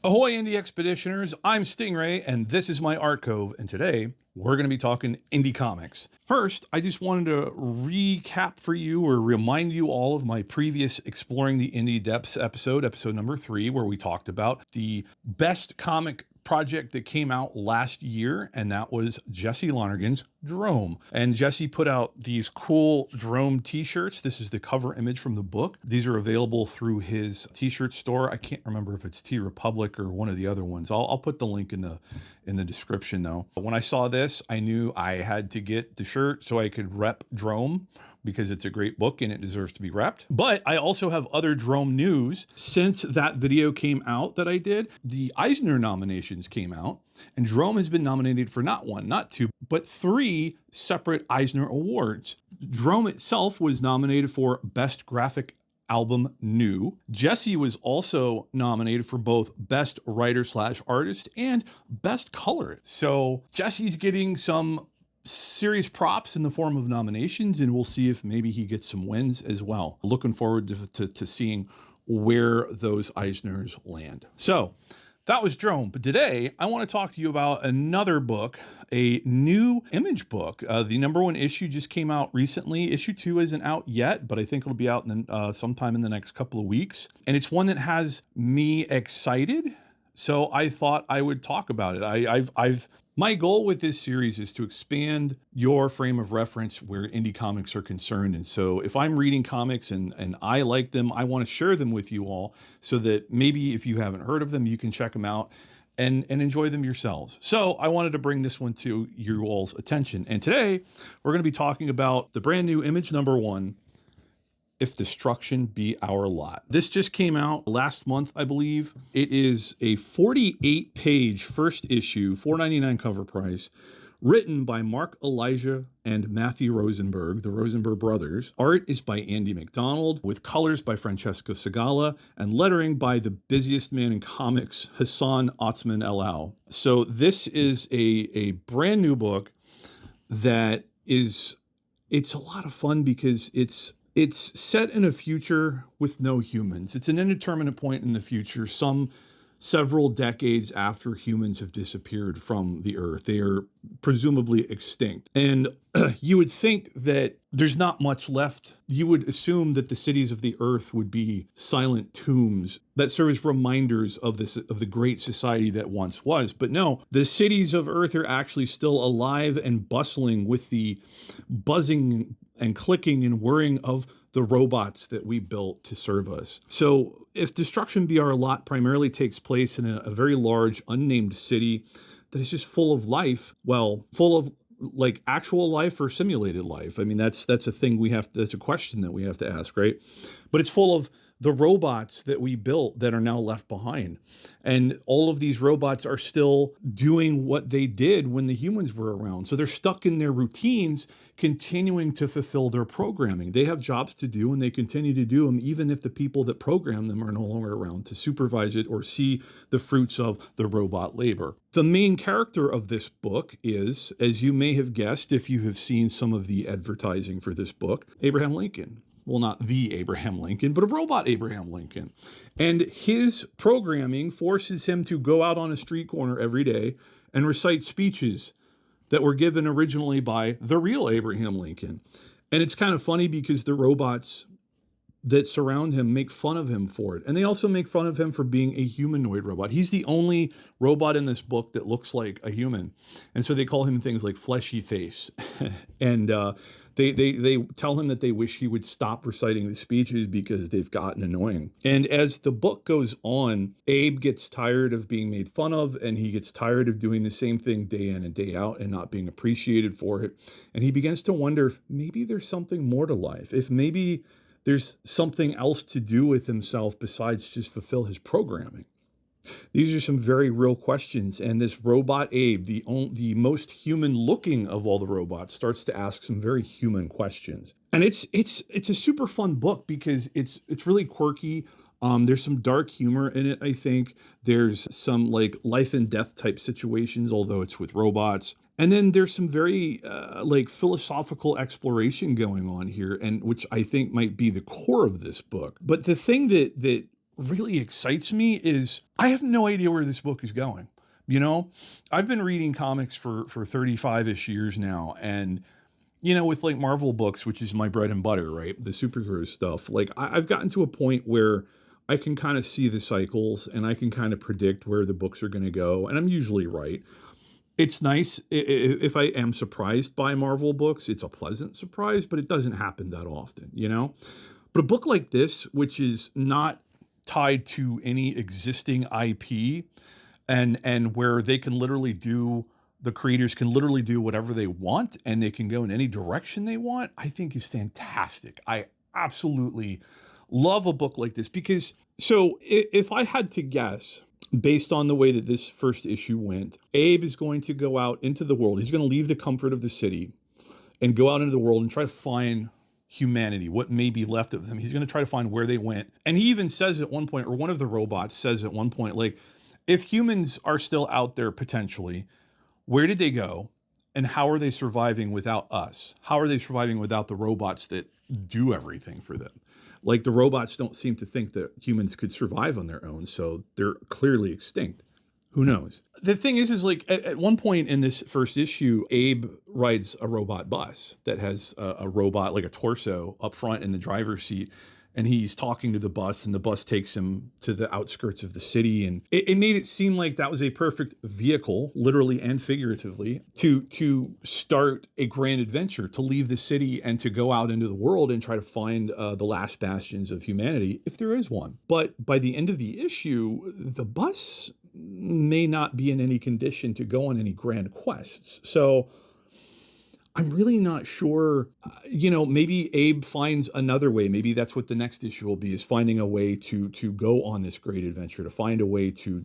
Ahoy, Indie Expeditioners! I'm Stingray, and this is my Art Cove, and today we're going to be talking indie comics. First, I just wanted to recap for you or remind you all of my previous Exploring the Indie Depths episode number 3, where we talked about the best comic project that came out last year, and that was Jesse Lonergan's Drome. And Jesse put out these cool Drome t-shirts. This is the cover image from the book. These are available through his t-shirt store. I can't remember if it's T Republic or one of the other ones. I'll put the link in the description though. When I saw this, I knew I had to get the shirt so I could rep Drome, because it's a great book and it deserves to be repped. But I also have other Drome news. Since that video came out that I did, the Eisner nominations came out, and Drome has been nominated for not one, not two, but 3 separate Eisner Awards. Drome itself was nominated for Best Graphic Album New. Jesse was also nominated for both Best Writer/Artist and Best Colorist. So Jesse's getting some serious props in the form of nominations, and we'll see if maybe he gets some wins as well. Looking forward to seeing where those Eisners land. So that was Drome, but today I want to talk to you about another book, a new Image book. The #1 issue just came out recently. Issue 2 isn't out yet, but I think it'll be out sometime in the next couple of weeks. And it's one that has me excited, so I thought I would talk about it. My goal with this series is to expand your frame of reference where indie comics are concerned. And so if I'm reading comics and I like them, I want to share them with you all so that maybe if you haven't heard of them, you can check them out and enjoy them yourselves. So I wanted to bring this one to your all's attention. And today we're going to be talking about the brand new Image #1, If Destruction Be Our Lot. This just came out last month, I believe. It is a 48-page first issue, $4.99 cover price, written by Mark Elijah and Matthew Rosenberg, the Rosenberg brothers. Art is by Andy McDonald, with colors by Francesco Segala, and lettering by the busiest man in comics, Hassan Otsman El. So this is a brand new book that it's a lot of fun because it's set in a future with no humans. It's an indeterminate point in the future, several decades after humans have disappeared from the earth. They are presumably extinct. And you would think that there's not much left. You would assume that the cities of the earth would be silent tombs that serve as reminders of the great society that once was. But no, the cities of earth are actually still alive and bustling with the buzzing and clicking and whirring of the robots that we built to serve us. So If Destruction Be Our Lot primarily takes place in a very large unnamed city that is just full of life, well, full of like actual life or simulated life. I mean, that's a thing that's a question that we have to ask, right? But it's full of the robots that we built that are now left behind. And all of these robots are still doing what they did when the humans were around. So they're stuck in their routines, continuing to fulfill their programming. They have jobs to do and they continue to do them, even if the people that program them are no longer around to supervise it or see the fruits of the robot labor. The main character of this book is, as you may have guessed if you have seen some of the advertising for this book, Abraham Lincoln. Well, not the Abraham Lincoln, but a robot Abraham Lincoln. And his programming forces him to go out on a street corner every day and recite speeches that were given originally by the real Abraham Lincoln. And it's kind of funny because the robots that surround him make fun of him for it. And they also make fun of him for being a humanoid robot. He's the only robot in this book that looks like a human. And so they call him things like fleshy face. And they tell him that they wish he would stop reciting the speeches because they've gotten annoying. And as the book goes on, Abe gets tired of being made fun of, and he gets tired of doing the same thing day in and day out and not being appreciated for it. And he begins to wonder if maybe there's something more to life, if maybe there's something else to do with himself besides just fulfill his programming. These are some very real questions, and this robot Abe, the most human-looking of all the robots, starts to ask some very human questions. And it's a super fun book because it's really quirky. There's some dark humor in it, I think. There's some like life and death type situations, although it's with robots. And then there's some very like philosophical exploration going on here, and which I think might be the core of this book. But the thing that really excites me is I have no idea where this book is going. You know, I've been reading comics for 35-ish years now, and with like Marvel books, which is my bread and butter, right? The superhero stuff. Like I've gotten to a point where I can kind of see the cycles and I can kind of predict where the books are going to go. And I'm usually right. It's nice if I am surprised by Marvel books, it's a pleasant surprise, but it doesn't happen that often. But a book like this, which is not tied to any existing IP and where they can literally do the creators can literally do whatever they want and they can go in any direction they want, I think is fantastic. I absolutely love a book like this because, so if I had to guess, based on the way that this first issue went, Abe is going to go out into the world. He's going to leave the comfort of the city and go out into the world and try to find humanity, what may be left of them. He's going to try to find where they went. And he even says at one point, or one of the robots says at one point, like, if humans are still out there potentially, where did they go? And how are they surviving without us? How are they surviving without the robots that do everything for them? Like, the robots don't seem to think that humans could survive on their own, so they're clearly extinct. Who knows? The thing is like at one point in this first issue, Abe rides a robot bus that has a robot, like a torso up front in the driver's seat. And he's talking to the bus and the bus takes him to the outskirts of the city. And it made it seem like that was a perfect vehicle, literally and figuratively, to start a grand adventure, to leave the city and to go out into the world and try to find the last bastions of humanity, if there is one. But by the end of the issue, the bus may not be in any condition to go on any grand quests. So I'm really not sure, maybe Abe finds another way. Maybe that's what the next issue will be, is finding a way to go on this great adventure, to find a way to,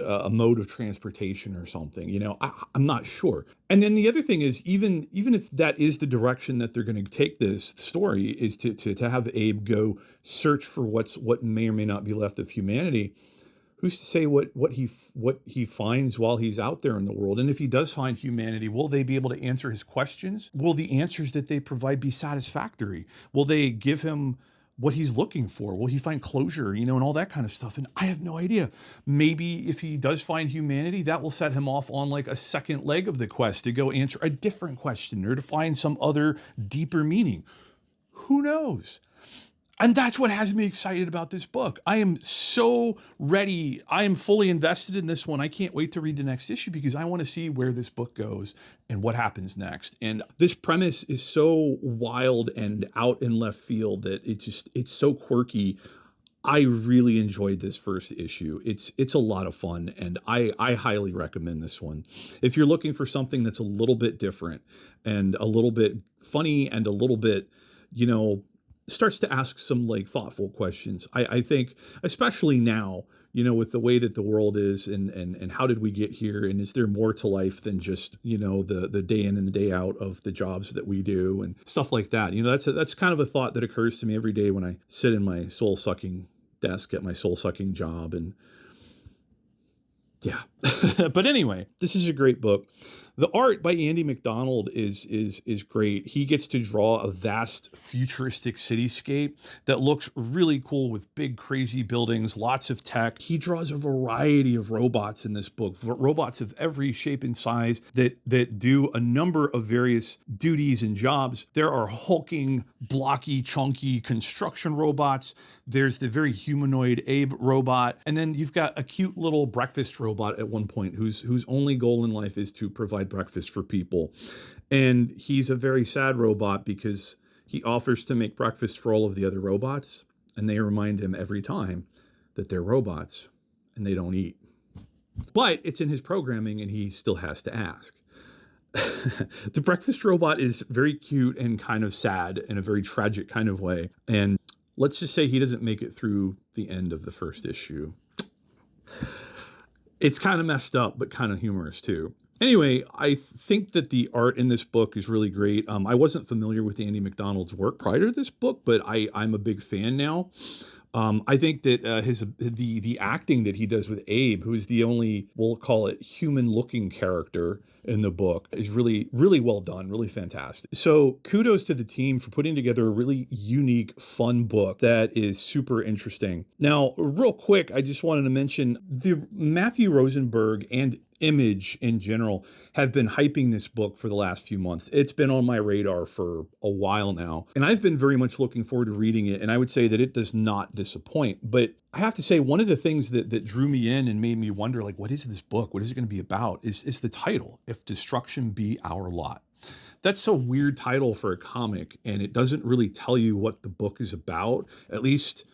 a mode of transportation or something. I'm not sure. And then the other thing is, even if that is the direction that they're going to take this story, is to have Abe go search for what may or may not be left of humanity. Who's to say what he finds while he's out there in the world? And if he does find humanity, will they be able to answer his questions? Will the answers that they provide be satisfactory? Will they give him what he's looking for? Will he find closure, and all that kind of stuff? And I have no idea. Maybe if he does find humanity, that will set him off on like a second leg of the quest to go answer a different question or to find some other deeper meaning. Who knows? And that's what has me excited about this book. I am so ready. I am fully invested in this one. I can't wait to read the next issue because I want to see where this book goes and what happens next. And this premise is so wild and out in left field that it's so quirky. I really enjoyed this first issue. It's a lot of fun, and I highly recommend this one. If you're looking for something that's a little bit different and a little bit funny and a little bit, starts to ask some like thoughtful questions. I think, especially now, with the way that the world is and how did we get here? And is there more to life than just, the day in and the day out of the jobs that we do and stuff like that? That's kind of a thought that occurs to me every day when I sit in my soul sucking desk at my soul sucking job. And yeah, but anyway, this is a great book. The art by Andy McDonald is great. He gets to draw a vast futuristic cityscape that looks really cool with big, crazy buildings, lots of tech. He draws a variety of robots in this book, robots of every shape and size that do a number of various duties and jobs. There are hulking, blocky, chunky construction robots. There's the very humanoid Abe robot. And then you've got a cute little breakfast robot at one point whose only goal in life is to provide breakfast for people. And he's a very sad robot because he offers to make breakfast for all of the other robots, and they remind him every time that they're robots and they don't eat. But it's in his programming and he still has to ask. The breakfast robot is very cute and kind of sad in a very tragic kind of way. And let's just say he doesn't make it through the end of the first issue. It's kind of messed up, but kind of humorous too. Anyway, I think that the art in this book is really great. I wasn't familiar with Andy McDonald's work prior to this book, but I'm a big fan now. I think that the acting that he does with Abe, who is the only, we'll call it, human-looking character in the book, is really, really well done, really fantastic. So kudos to the team for putting together a really unique, fun book that is super interesting. Now, real quick, I just wanted to mention the Matthew Rosenberg and Image in general have been hyping this book for the last few months. It's been on my radar for a while now, and I've been very much looking forward to reading it, and I would say that it does not disappoint. But I have to say, one of the things that drew me in and made me wonder, like, what is this book? What is it going to be about? Is the title, If Destruction Be Our Lot. That's a weird title for a comic, and it doesn't really tell you what the book is about, at least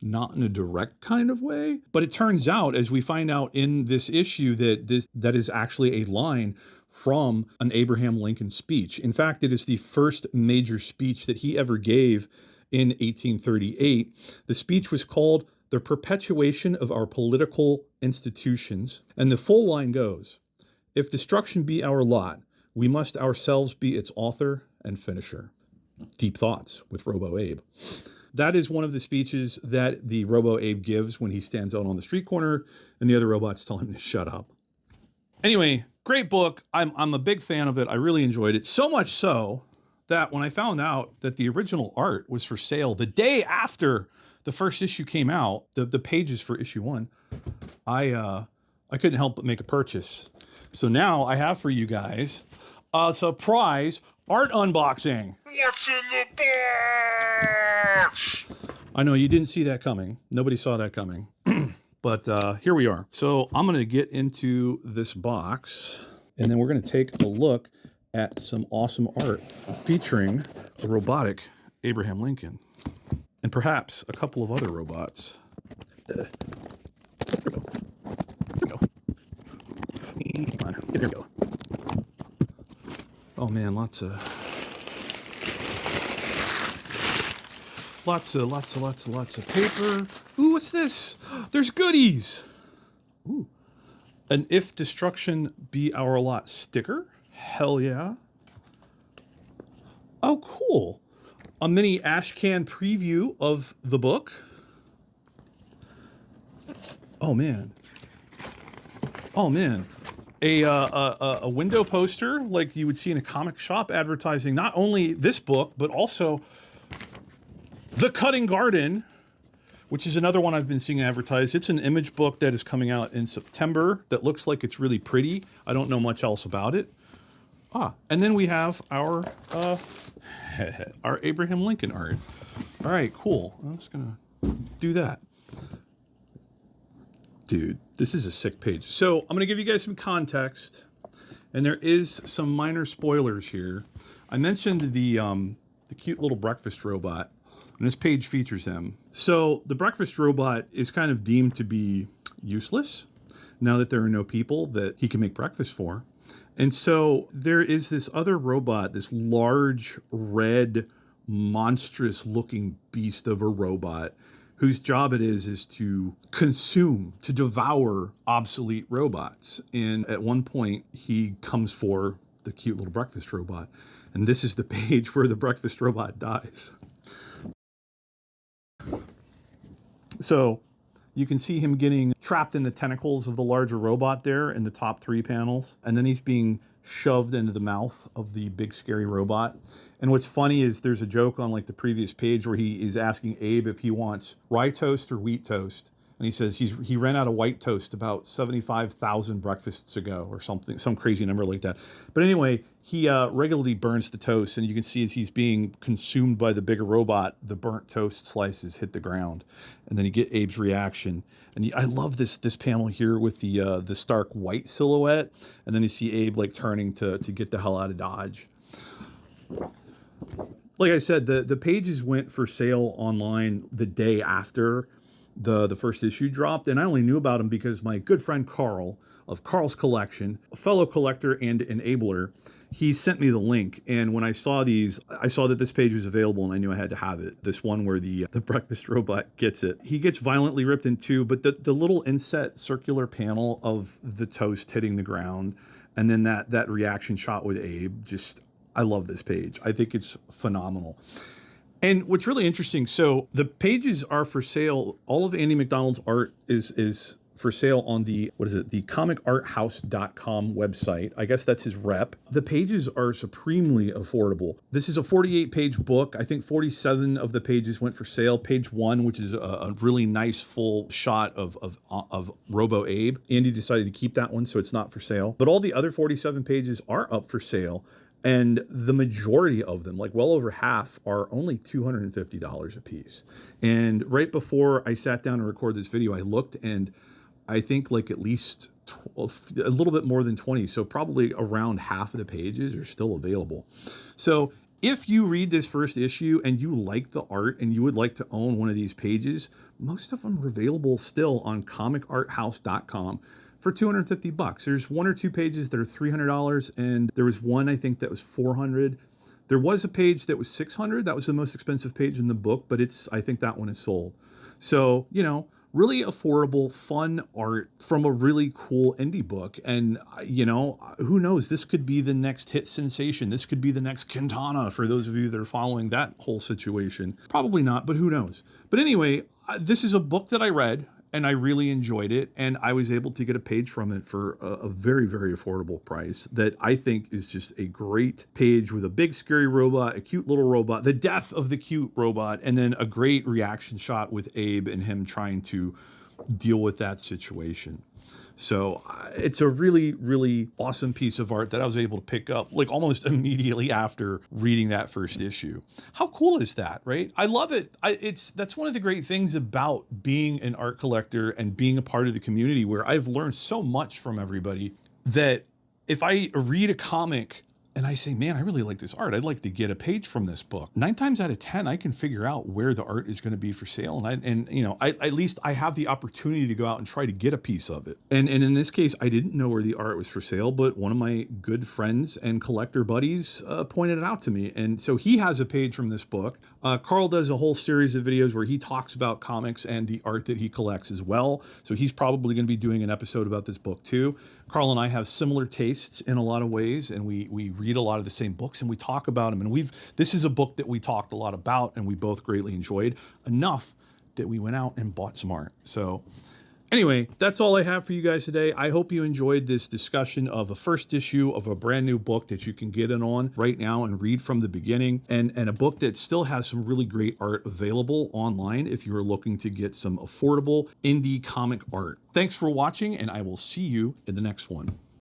not in a direct kind of way. But it turns out, as we find out in this issue, that is actually a line from an Abraham Lincoln speech. In fact, it is the first major speech that he ever gave in 1838. The speech was called The Perpetuation of Our Political Institutions. And the full line goes, "If destruction be our lot, we must ourselves be its author and finisher." Deep thoughts with Robo Abe. That is one of the speeches that the Robo Abe gives when he stands out on the street corner and the other robots tell him to shut up. Anyway, great book. I'm a big fan of it. I really enjoyed it. So much so that when I found out that the original art was for sale the day after the first issue came out, the pages for issue 1, I couldn't help but make a purchase. So now I have for you guys a surprise art unboxing. What's in the box? I know you didn't see that coming. Nobody saw that coming. But here we are. So I'm going to get into this box, and then we're going to take a look at some awesome art featuring a robotic Abraham Lincoln and perhaps a couple of other robots. Here we go. Here we go. Come on. Here we go. Oh man, lots of paper. Ooh, what's this? There's goodies. Ooh. An If Destruction Be Our Lot sticker. Hell yeah. Oh, cool. A mini ash can preview of the book. Oh man. Oh man. A window poster like you would see in a comic shop advertising not only this book, but also The Cutting Garden, which is another one I've been seeing advertised. It's an Image book that is coming out in September that looks like it's really pretty. I don't know much else about it. And then we have our our Abraham Lincoln art. All right, cool. I'm just gonna do that. Dude, this is a sick page. So I'm gonna give you guys some context, and there is some minor spoilers here. I mentioned the cute little breakfast robot, and this page features him. So the breakfast robot is kind of deemed to be useless now that there are no people that he can make breakfast for. And so there is this other robot, this large, red, monstrous looking beast of a robot whose job it is to consume, to devour obsolete robots. And at one point, he comes for the cute little breakfast robot. And this is the page where the breakfast robot dies. So you can see him getting trapped in the tentacles of the larger robot there in the top 3 panels. And then he's being shoved into the mouth of the big scary robot. And what's funny is there's a joke on like the previous page where he is asking Abe if he wants rye toast or wheat toast. And he says he ran out of white toast about 75,000 breakfasts ago or something, some crazy number like that. But anyway, he regularly burns the toast, and you can see as he's being consumed by the bigger robot, the burnt toast slices hit the ground. And then you get Abe's reaction. And I love this panel here with the stark white silhouette. And then you see Abe like turning to get the hell out of Dodge. Like I said, the pages went for sale online the day after the first issue dropped, and I only knew about him because my good friend Carl of Carl's Collection, a fellow collector and enabler, he sent me the link. And when I saw these, I saw that this page was available, and I knew I had to have it. This one where the breakfast robot gets it. He gets violently ripped in two, but the little inset circular panel of the toast hitting the ground, and then that reaction shot with Abe, just, I love this page. I think it's phenomenal. And what's really interesting, so the pages are for sale. All of Andy McDonald's art is for sale on the, what is it, the comicarthouse.com website. I guess that's his rep. The pages are supremely affordable. This is a 48-page book. I think 47 of the pages went for sale. Page 1, which is a really nice full shot of Robo Abe. Andy decided to keep that one, so it's not for sale. But all the other 47 pages are up for sale. And the majority of them, like well over half, are only $250 a piece. And right before I sat down to record this video, I looked, and I think like at least a little bit more than 20. So probably around half of the pages are still available. So if you read this first issue and you like the art and you would like to own one of these pages, most of them are available still on comicarthouse.com. for $250. There's 1 or 2 pages that are $300, and there was one I think that was $400. There was a page that was $600. That was the most expensive page in the book, but I think that one is sold. So, you know, really affordable, fun art from a really cool indie book. And, you know, who knows? This could be the next hit sensation. This could be the next Quintana for those of you that are following that whole situation. Probably not, but who knows? But anyway, this is a book that I read, and I really enjoyed it, and I was able to get a page from it for a very, very affordable price that I think is just a great page with a big scary robot, a cute little robot, the death of the cute robot, and then a great reaction shot with Abe and him trying to deal with that situation. So it's a really, really awesome piece of art that I was able to pick up like almost immediately after reading that first issue. How cool is that, right? I love it. That's one of the great things about being an art collector and being a part of the community, where I've learned so much from everybody that if I read a comic and I say, man, I really like this art, I'd like to get a page from this book, 9 times out of 10, I can figure out where the art is going to be for sale. And you know, at least I have the opportunity to go out and try to get a piece of it. And in this case, I didn't know where the art was for sale, but one of my good friends and collector buddies pointed it out to me. And so he has a page from this book. Carl does a whole series of videos where he talks about comics and the art that he collects as well. So he's probably going to be doing an episode about this book too. Carl and I have similar tastes in a lot of ways, and we read a lot of the same books and we talk about them. And this is a book that we talked a lot about and we both greatly enjoyed, enough that we went out and bought some art. So anyway, that's all I have for you guys today. I hope you enjoyed this discussion of a first issue of a brand new book that you can get in on right now and read from the beginning, and a book that still has some really great art available online if you are looking to get some affordable indie comic art. Thanks for watching, and I will see you in the next one.